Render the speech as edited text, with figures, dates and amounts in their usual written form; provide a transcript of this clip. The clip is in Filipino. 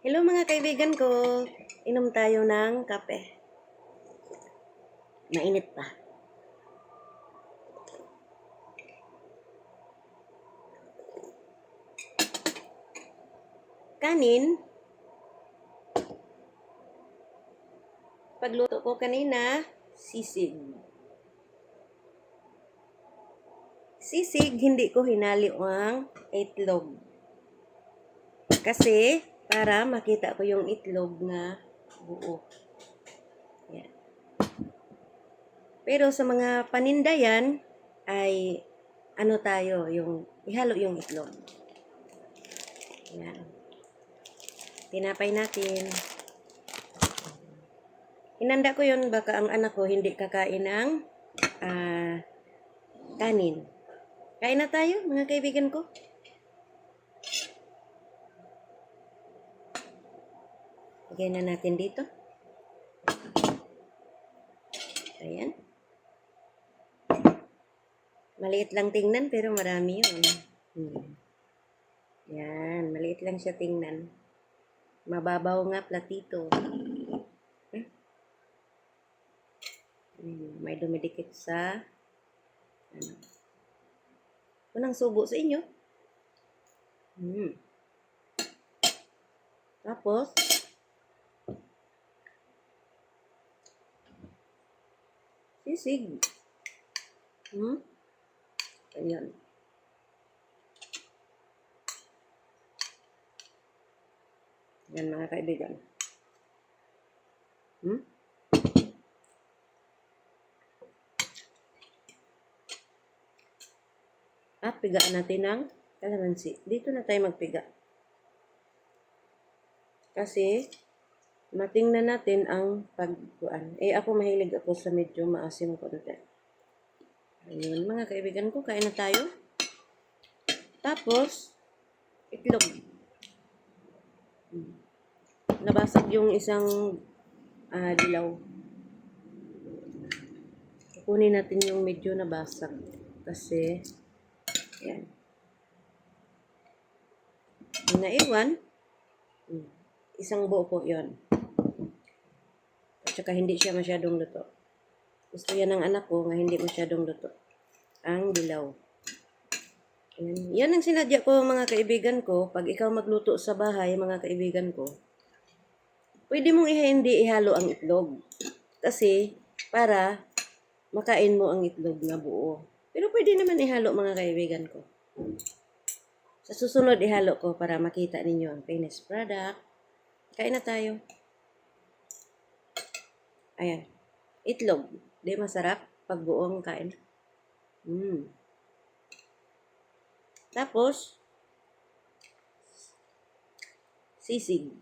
Hello mga kaibigan ko. Inom tayo ng kape. Mainit pa. Kanin. Pagluto ko kanina, sisig. Sisig, hindi ko hinali ang itlog. Kasi, para makita ko yung itlog na buo. Yan. Pero sa mga paninda yan, ay ano tayo, yung ihalo yung itlog. Yan. Tinapay natin. Hinanda ko yun, baka ang anak ko hindi kakain ng kanin. Kain na tayo, mga kaibigan ko. Lagay na natin dito. Ayan. Maliit lang tingnan, pero marami yun. Yan, maliit lang siya tingnan. Mababaw nga platito. May dumidikit sa ano. Unang subo sa inyo. Tapos, sisig. Ayan. Yan mga kaibigan. At pigaan natin ng kalamansi. Dito na tayo magpiga. Kasi, matingnan natin ang pagkuan. Ako mahilig ako sa medyo maasim konti. Ayun, mga kaibigan ko, kain na tayo. Tapos, itlog. Nabasag yung isang dilaw. Kukunin natin yung medyo nabasag. Kasi, yan. Yung naiwan, isang buo po yun. At saka hindi siya masyadong luto. Gusto yan ng anak ko nga hindi masyadong luto. Ang dilaw. Yan ang sinadya ko mga kaibigan ko. Pag ikaw magluto sa bahay, mga kaibigan ko, pwede mong hindi ihalo ang itlog. Kasi, para makain mo ang itlog na buo. Pero pwede naman ihalo mga kaibigan ko. Sa susunod ihalo ko para makita ninyo ang finished product. Kain na tayo. Ayan. Itlog. Di masarap pag buong kain. Tapos, sisig.